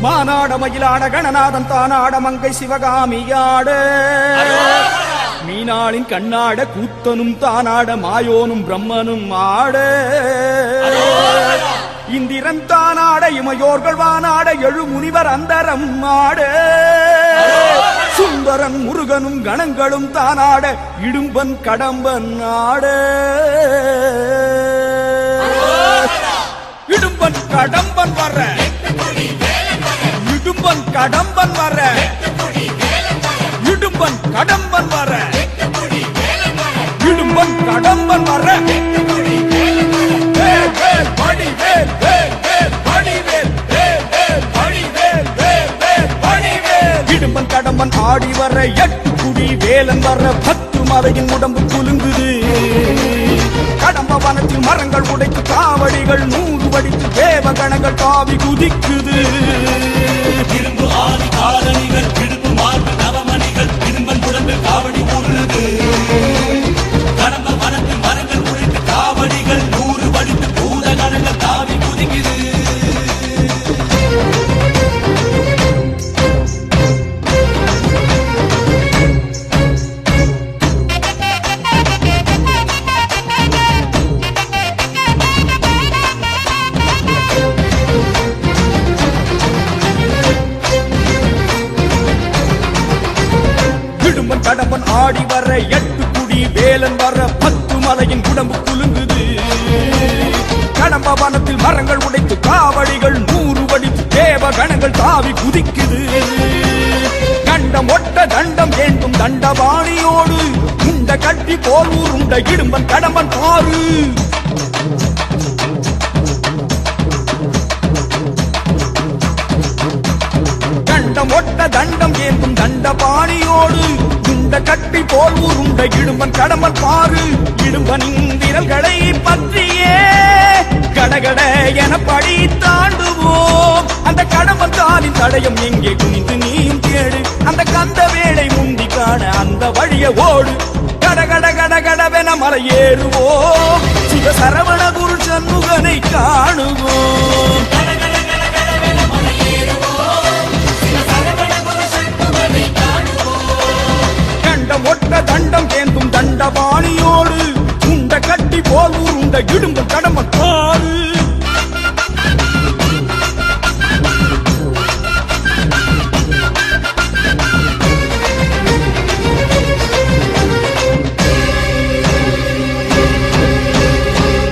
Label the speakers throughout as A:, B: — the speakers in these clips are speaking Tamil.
A: மானாட மயிலாட கணநாதன் தானாட மங்கை சிவகாமியாட மீனாளின் கண்ணாட கூத்தனும் தானாட மாயோனும் பிரம்மனும் ஆட இந்திரன் தானாட இமையோர்கள் வானாட எழு முனிவர் அந்தரம் ஆட சுந்தரன் முருகனும் கணங்களும் தானாட இடும்பன் கடம்பன் ஆட இடும்பன் கடம்பன் வர இடும்பன் கடம்பன் வர இடும்பன் கடம்பன் வர இடும்பன் கடம்பன் வர இடும்பன் கடம்பன் ஆடி வர எட்டு குடி வேலன் வர 10 மலையின் உடம்பு குலுங்குது கடம்ப வனத்தில் மரங்கள் உடைத்து காவடிகள் 100 வடித்து தேவகணங்கள் தாவி குதிக்குது
B: இரும்பு ஆதி காலணிகள் இடுப்பு மார்பு நவமணிகள் இரும்பன் உடம்பு காவடி கூறுது கடம்ப வனத்தில் மரங்கள் உடைத்து காவடிகள் 100 வடித்து பூதகணங்கள் தாவி குதிக்குது
A: கடம்பன் ஆடி வர 8 குடி வேலன் வர 10 மலையின் உடம்பு குலுங்குது கடம்ப வனத்தில் மரங்கள் உடைத்து காவடிகள் 100 வடித்து தேவ கணங்கள் தாவி குதிக்குது கண்டம் ஒட்ட தண்டம் ஏந்தும் தண்டபாணியோடு உண்ட கட்டி போல் உருண்ட இடும்பன் கடம்பன் பாரு கண்டம் ஒட்ட தண்டம் ஏந்தும் தண்டபாணியோடு கட்டி போல் உருண்ட இடும்பன் கடம்பன் பாரு இடும்பனின் விரல்களை பற்றியே கடகட என படி தாண்டுவோம் அந்த கடம்பன் தாலின் தடயம் எங்கே குனிந்து நீயும் தேடு அந்த கந்த வேளை முந்தி காண அந்த வழிய ஓடு கடகட கடகடவென மலை ஏறுவோம் சிவ சரவண குரு சண்முகனை காணுவோம் ஒட்ட தண்டம் ஏந்தும் தண்டபாணியோடு உண்ட கட்டி போல் உருண்ட இடும்பன் கடம்பன் பாரு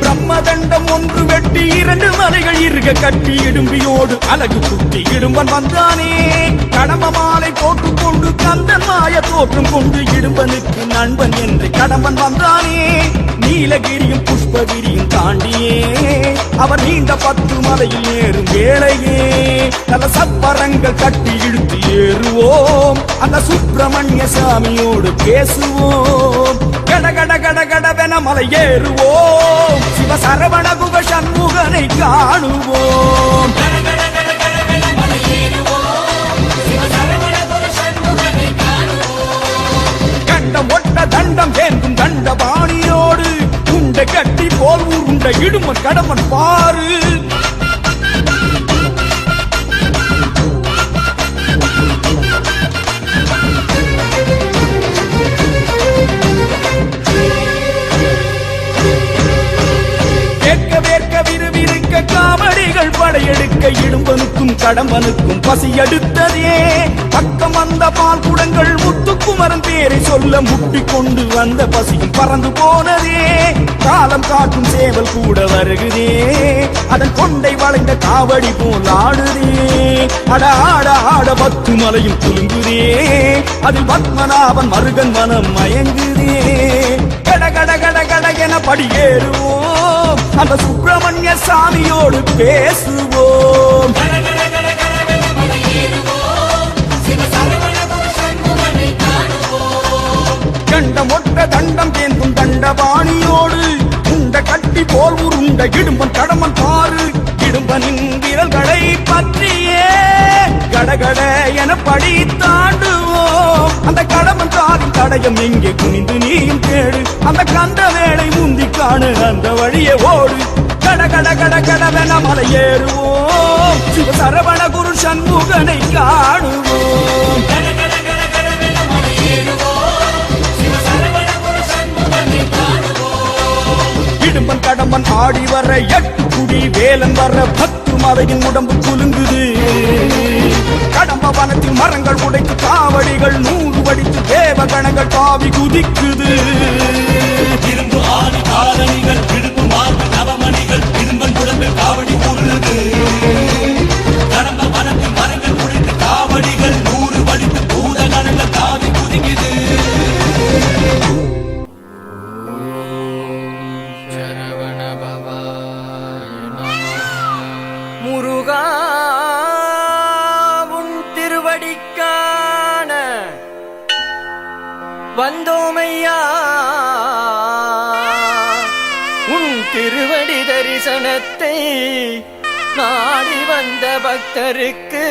A: பிரம்மதண்டம் ஒன்று வெட்டி 2 மலைகள் இருக கட்டி இடும்பியோடு அழகு குட்டி இடும்பன் வந்தானே கடம்ப மாலை போட்டுக்கொண்டு கந்தன் மாய தோற்றம் கொண்டு இடும்பனுக்கு நண்பன் என்று கடம்பன் வந்தானே நீலகிரியும் புஷ்பகிரியும் தாண்டியே அவர் நீண்ட 10 மலையில் ஏறும் வேளையே நல்ல சப்பரங்கள் கட்டி இழுத்து ஏறுவோம் அந்த சுப்பிரமணிய சாமியோடு பேசுவோம் கடகட கடகடவென மலை ஏறுவோம் சிவ சரவண குக சண்முகனை காணுவோம் கண்டம் ஒட்ட தண்டம் ஏந்தும் தண்டபாணியோடு உண்ட கட்டி போல் உருண்ட இடும்பன் கடம்பன் பாரு காவடிகள் படையெடுக்க இடும்பனுக்கும் கடம்பனுக்கும் பசி எடுத்ததே பக்கம் வந்த பால் குடங்கள் முத்துக்குமரன் பேரை சொல்ல முட்டி கொண்டு வந்த பசியும் பறந்து போனதே காலம் காட்டும் சேவல் கூட வருகுதே அதன் கொண்டை வளைந்த காவடி போல் ஆடுதே அட ஆட ஆட 10 மலையும் குலுங்குதே அதில் பத்மநாபன் மருகன் மனம் மயங்குதே கட கட கட கட என படியேறுவோம் அந்த சுப்பிரமணிய சாமியோடு பேசுவோம் கண்டம் ஒட்ட தண்டம் ஏந்தும் தண்டபாணியோடு உண்ட கட்டி போல் உருண்ட இடும்பன் கடம்பன் பாரு இடும்பனின் விரல்களை பற்றியே கடகட என படி தாண்டுவோம் அந்த கடம்பன் தாலின் தடயம் எங்கே குனிந்து நீயும் தேடு அந்த கந்த வேளை முந்தி காணு அந்த வழியே ஓடு கட கட கட கடவென மலை ஏறுவோம் சிவ சரவண குரு சண்முகனை காணுவோம் இடும்பன் கடம்பன் ஆடி வர எட்டு குடி வேலன் வர பத்து மலையின் உடம்பு குலுங்குது கடம்ப வனத்தில் மரங்கள் உடைத்து காவடிகள் 100 வடித்து தேவ கணங்கள் தாவி குதிக்குது
B: இரும்பு ஆணி காலணிகள் இடுப்பு மார்பு நவமணிகள் இரும்பன் உடம்பில் காவடி உருளுது கடம்ப வனத்தில் மரங்கள் உடைத்து காவடிகள் 100 வடித்து பூத கணங்கள் தாவி குதிக்குது
C: முருகா உன் திருவடிக்கான வந்தோமையா உன் திருவடி தரிசனத்தை நாடி வந்த பக்தருக்கு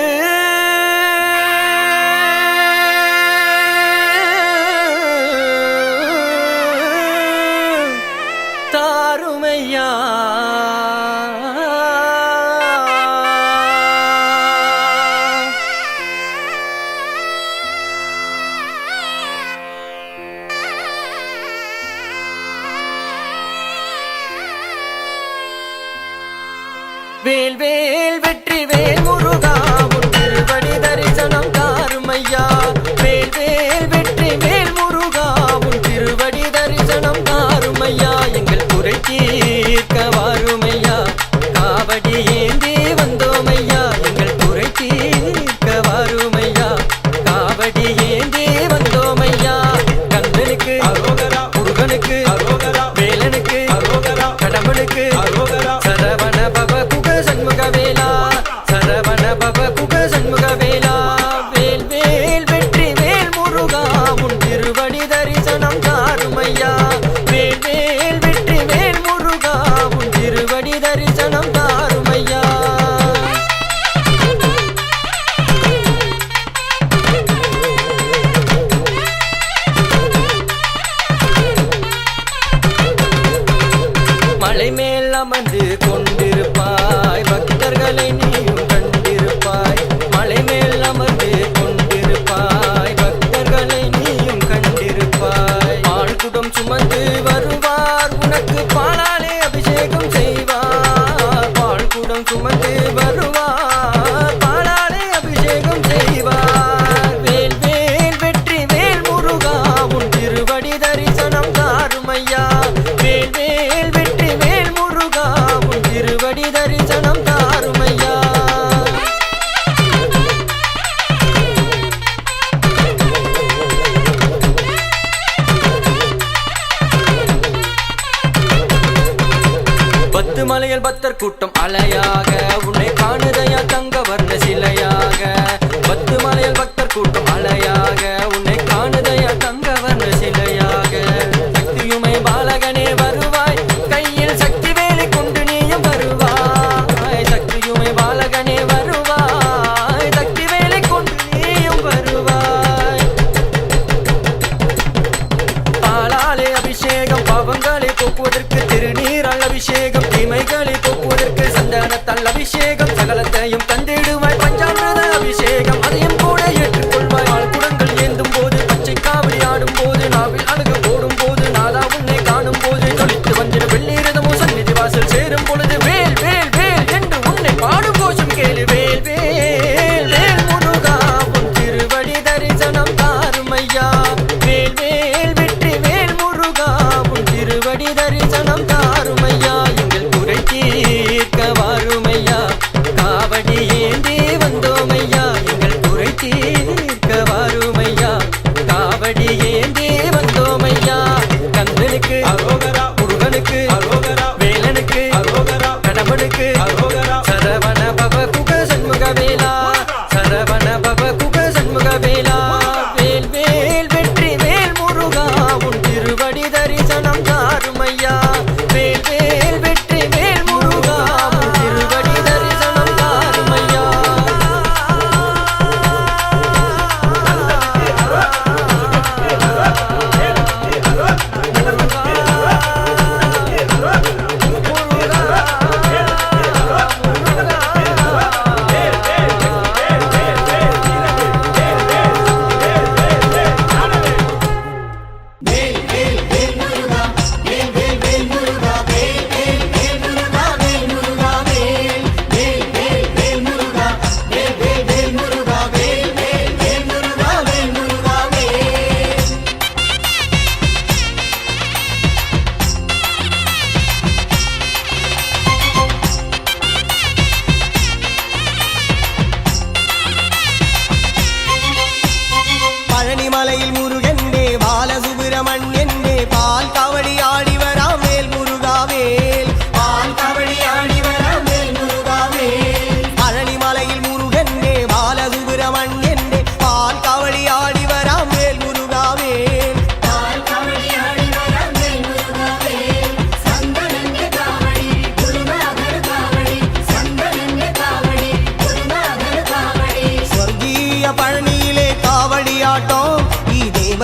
C: தாருமையா வேல் வேல் வெற்றி வேல் முருகா உன் திருவடி தரிசனம் தாருமையா வேல் வேல் வெற்றி வேல் முருகா உன் திருவடி தரிசனம் தாருமையா எங்கள் குறை தீர்க்க வாருமையா காவடி ஏந்தி வந்தோமையா எங்கள் குறை தீர்க்க வாருமையா காவடி ஏந்தி வந்தோமையா கந்தனுக்கு முருகனுக்கு வேலனுக்கு கடம்பனுக்கு சரவண பவ குக சண்முக வேலா சரவண பவ குக சண்முக வேலா வேல் வேல் வெற்றி வேல் முருகா உன் திருவடி தரிசனம் தாருமையா வேல் வேல் வெற்றி வேல் முருகா உன் திருவடி தரிசனம் தாருமையா மலை மேல் அமர்ந்து கொண்டிருப்பாய் பக்தர்களை நீயும் கண்டிருப்பாய் மலை மேல் அமர்ந்து கொண்டிருப்பாய் பக்தர்களை நீயும் கண்டிருப்பாய் பால்குடம் சுமந்து வருவார் உனக்கு பாலாலே அபிஷேகம் செய்வார் பால்குடம் சுமந்து வருவார் பாலாலே அபிஷேகம் செய்வார் வேல் வேல் வெற்றி வேல் முருகா உன் திருவடி தரிசனம் தாருமையா வேல் வேல் வெற்றி வேல் முருகா உன் திருவடி தரிசனம் தாருமையா பத்து மலையில் பக்தர் கூட்டம் அலையாக உன்னை காணுதையா தங்க வர்ண சிலையாக பத்து மலையில் பக்தர் கூட்டம் அலையாக உன்னை காணுதையா தங்க வர்ண சிலையாக சக்தியுமை பாலகனே வருவாய் கையில் சக்தி வேலை கொண்டு நீயும் வருவாய் சக்தியுமை பாலகனே வருவாய் சக்தி வேலை கொண்டு நீயும் வருவாய் பாலாலே அபிஷேகம் பாவங்களை போக்குவதற்கு திருநீரால் அபிஷேகம் தீமைகளை போக்குவதற்கு சந்தனத்தால் அபிஷேகம் சகலத்தையும் தந்திடுவாய் பஞ்சாமிரத அபிஷேகம் அதையும் கூட ஏற்றுக்கொள்வாய் குடங்கள் ஏந்தும் போது பச்சை காவடி ஆடும் போது நாவில் அழகு போடும் போது நாதா உன்னை காணும் போது தொழித்து வந்திட வெள்ளீரதமோ சந்நிதி வாசல் சேரும் பொழுது வேல் வேல் வேல் என்று உன்னை பாடும் கோஷம் கேளு வேல் வேல் வேல் முருகா உன் திருவடி தரிசனம் தாருமையா வேல் வேல் வெற்றி வேல் முருகா உன் திருவடி தரிசனம் தாருமையா எங்கள் குறை தீர்க்க வாருமையா காவடி ஏந்தி வந்தோமையா எங்கள் குறை தீர்க்க வாருமையா காவடி ஏந்தி வந்தோமையா கந்தனுக்கு முருகனுக்கு வேலனுக்கு கடம்பனுக்கு சரவண பவ குக சண்முக வேலா சரவண பவ குக சண்முக வேலா வேல் வேல் வெற்றி வேல் முருகா உன் திருவடி தரிசனம் தாருமையா வேல் வேல் வெற்றி வேல் முருகா உன் திருவடி தரிசனம் தாருமையா முருகா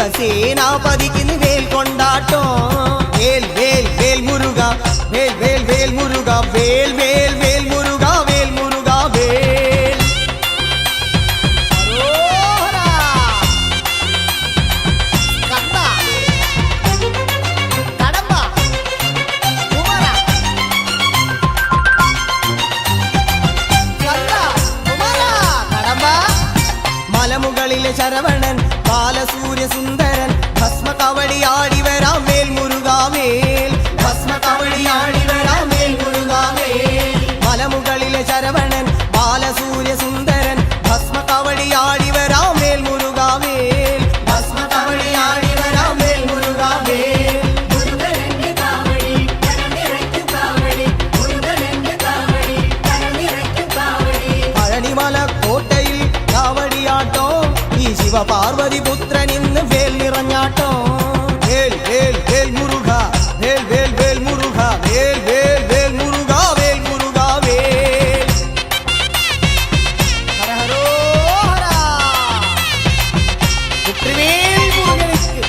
D: சிவசேனாபதிக்கு வேல் கொண்டாட்டம் வேல் வேல் வேல் முருகா வேல் வேல் வேல் முருகா வேல் வேல் வேல் முருகா வேல் முருகா வேல் அரோகரா. கந்தா, கடம்பா, குமரா, கந்தா, குமரா, கடம்பா. மலமுகளிலே சரவணன் பாலசூரிய சுந்தரன் பஸ்ம கவடி ஆடிவரா மேல் முருகா மேல் பஸ்ம கவடி ஆடிவரா மேல் முருகா மேல் மலமுகளிலே சரவணன் பாலசூரிய சுந்தரன் பஸ்ம கவடி ஆடிவரா மேல் முருகா மேல் பஸ்ம கவடி ஆடிவரா மேல் முருகா மேல் பழனிமல கோட்டையில் காவடியாட்டம் சிவ பார்வதி புத்திரன் இன்னு வேல் நிறைஞ்சாட்டம் வேல் வேல் வேல் முருகா வேல் வேல் வேல் முருகா வேல் வேல் வேல் முருகா வேல் முருகா வேல் ஹரஹரோஹரா. வெற்றிவேல் முருகனுக்கு.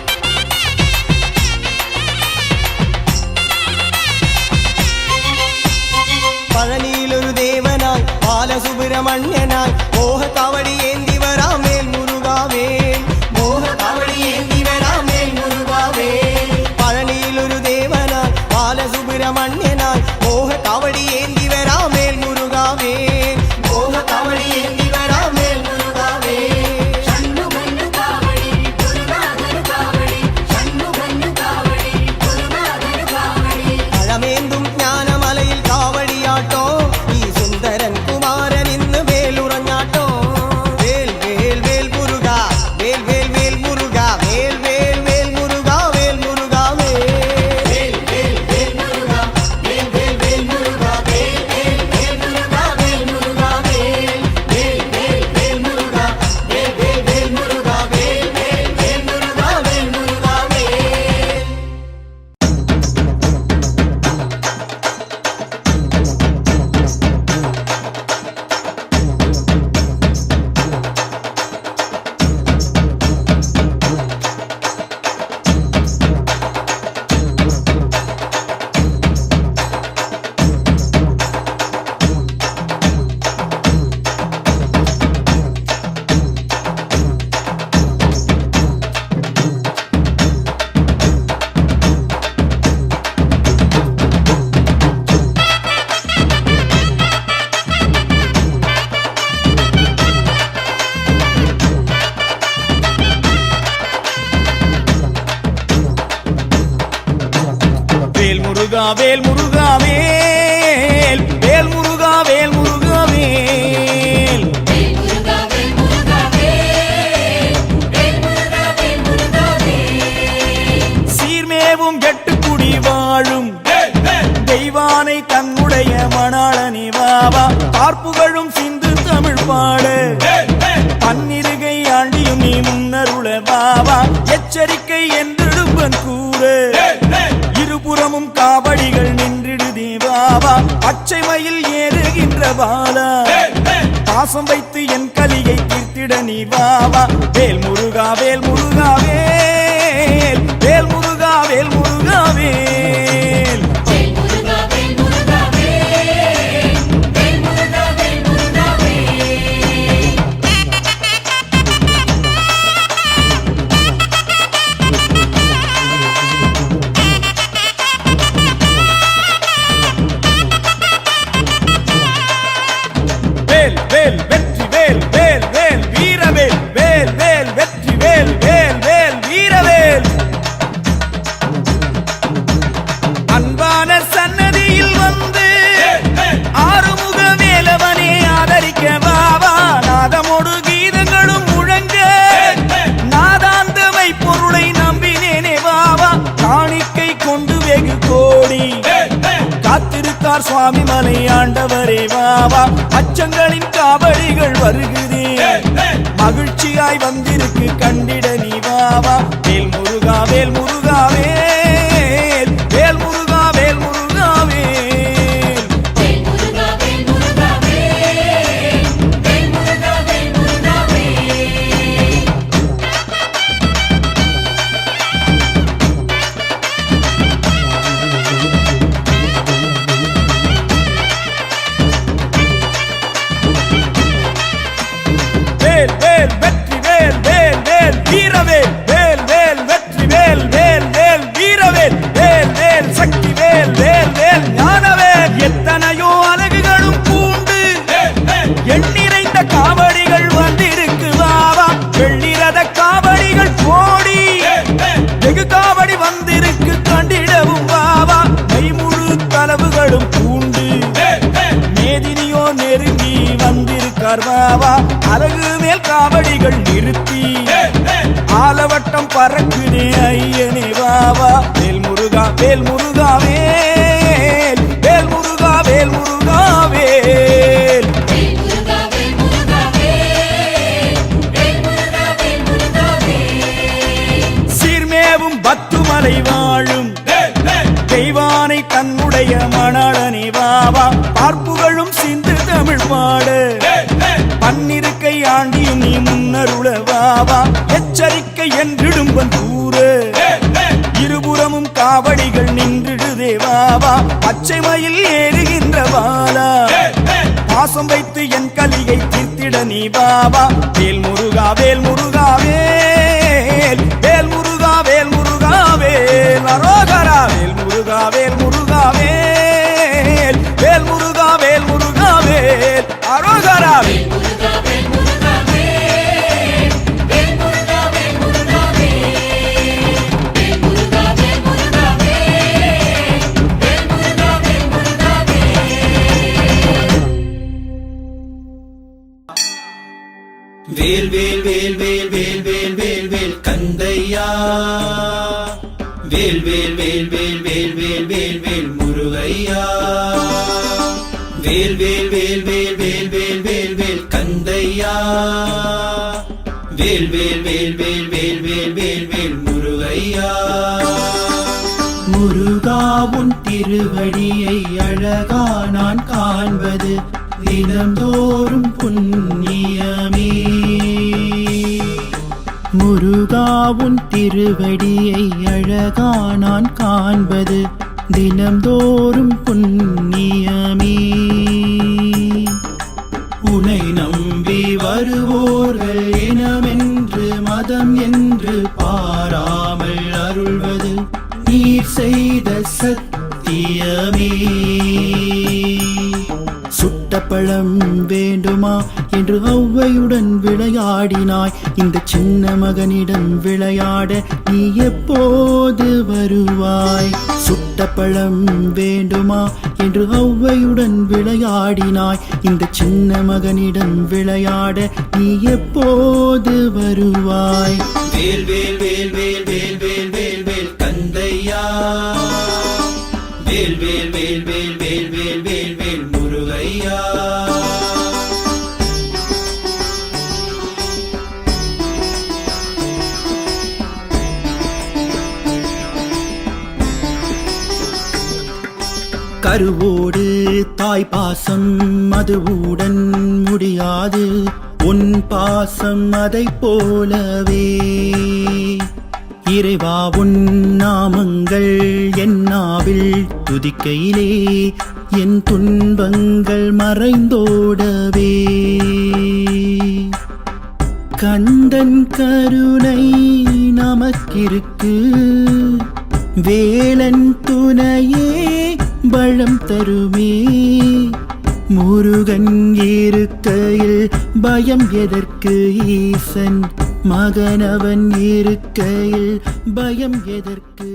D: பழனியில் ஒரு தேவனாய் பாலசுப்பிரமணியனாய் மோக காவடி ஏந்தி வரா மேல் முருகா வேல் மோக காவடி ஏந்தி வரா மேல் முருகா வேல் பழனியில் ஒரு தேவனாய் பாலசுப்பிரமணியனாய் மோக காவடி ஏந்தி வரா மேல் முருகா வேல் மோக காவடி ஏந்தி வரா மேல் முருகா வேல் பழமேந்தும் ஞானமலையில் காவடியாட்டம் சுந்தரன் குமாரன் இன்னு வேலுறஞ்சாட்டம் வேல் வேல் வேல் முருகா வேல் வேல் வேல் முருகா வேல் வேல் வேல் முருகா வேல் முருகா வேல் வேல் வேல் முருகா வேல் வேல் வேல் முருகா வேல் வேல் வேல் முருகா வேல் முருகா வேல் வேல் வேல் வேல் முருகா வேல் வேல் வேல் முருகா வேல் வேல் வேல் முருகா வேல் முருகா வேல்.
A: வேல் முருகா வேல் முருகா வேல் வேல் முருகா வேல் முருகா வேல் சீர்மேவும் எட்டுக்குடி வாழும் தெய்வானை தன்னுடைய மணாளனி வாவா பார்ப்புகழும் சிந்து தமிழ் பாடு பன்னிருகை ஆண்டியும் நீ முன்னருள வாவா எச்சரிக்கை என்றெடுப்பன் கூறு இருபுறமும் காவடிகள் நின்றிடு தேவாவா பச்சை மயில் ஏறுகின்ற பாலா பாசம் வைத்து என் கலியை தீர்த்திட நீ வாவா வேல் முருகா வேல் முருகா வேல் வேல் முருகா வேல் முருகா வேல் வேல் வேல் வெற்றி வேல் வேல் வேல் வீரவேல் வேல் வேல் வெற்றி வேல் வேல் வேல் வீரவேல் அன்பான சன்னதியில் வந்து ஆறுமுக வேலவனே ஆதரிக்க வாவா நாதமோடு கீதங்களும் முழங்க நாதாந்தமை பொருளை நம்பினேனே வாவா காணிக்கை கொண்டு வெகு கோடி காத்திருக்கார் சுவாமி மலை ஆண்டவரே வாவா அச்சங்களின் காவடிகள் வருகுதே மகிழ்ச்சியாய் வந்திருக்கு கண்டிட நீ வாவா வேல் முருகா வேல் முருகா வேல் வேல் முருகா வேல் முருகா வேல் நெருங்கி வந்திருக்கார் வாவா அழகு மேல் காவடிகள் நிறுத்தி ஆலவட்டம் பறக்குதே ஐயனே வாவா வேல் முருகா வேல் முருகா வேல் வேல் முருகா வேல் முருகா வேல் சீர்மேவும் பத்துமலை வாழும் தெய்வானை தன்னுடைய மணாளனே வாவா பார்ப்புகளும் சிந்து தமிழ் பாடு பன்னிருக்கை ஆண்டியும் நீ முன்னருள வாவா எச்சரிக்கை என்றிடும்பன் கூறு இருபுறமும் காவடிகள் நின்றிடுதே வாவா பச்சை மயில் ஏறுகின்ற வாலா பாசம் வைத்து என் கலியை தீர்த்திட நீ பாபா வேல் முருகா வேல் முருகா வேல் வேல் முருகா வேல் முருகா வேல் அரோகரா வேல் முருகா வேல் முருகா வேல் வேல் முருகா வேல் முருகா வேல் அரோகரா வேல்
B: வேல் வேல் வேல் வேல் வேல் வேல் வேல் வேல் கந்தையா வேல் வேல் வேல் வேல் வேல் வேல் வேல் வேல் முருகையா வேல் வேல் வேல் வேல் வேல் வேல் வேல் வேல் கந்தையா வேல் வேல் வேல் வேல் வேல் வேல் வேல் வேல் முருகையா முருகா உன் திருவடியை அழகா நான் காண்பது தினந்தோறும் புண்ணியமே முருகா உன் திருவடியை அழகா நான் காண்பது தினந்தோறும் புண்ணியமே உனை நம்பி வருவோர்கள் இனமென்று மதம் என்று பாராமல் அருள்வது நீர் செய்த சத்தியமே சுட்ட பழம் வேண்டுமா என்று ஔவையுடன் விளையாடினாய் இந்த சின்ன மகனிடம் விளையாட நீ எப்போது வருவாய் சுட்ட பழம் வேண்டுமா என்று ஔவையுடன் விளையாடினாய் இந்த சின்ன மகனிடம் விளையாட நீ எப்போது வருவாய் வேல் வேல் வேல் வேல் வேல் வேல் வேல் வேல் கந்தையா வேல் வேல் வேல் வேல் வேல் வேல் வேல் வேல் முருகையா கருவோடு தாய் பாசம் மதுவுடன் முடியாது உன் பாசம் அதைப் போலவே இறைவா உன் நாமங்கள் என் நாவில் துதிக்கையிலே என் துன்பங்கள் மறைந்தோடவே கந்தன் கருணை நமக்கிருக்கு வேலன் துணையே பலம் தருமே முருகன் இருக்கையில் பயம் எதற்கு ஈசன் மகனவன் இருக்கையில் பயம் எதற்கு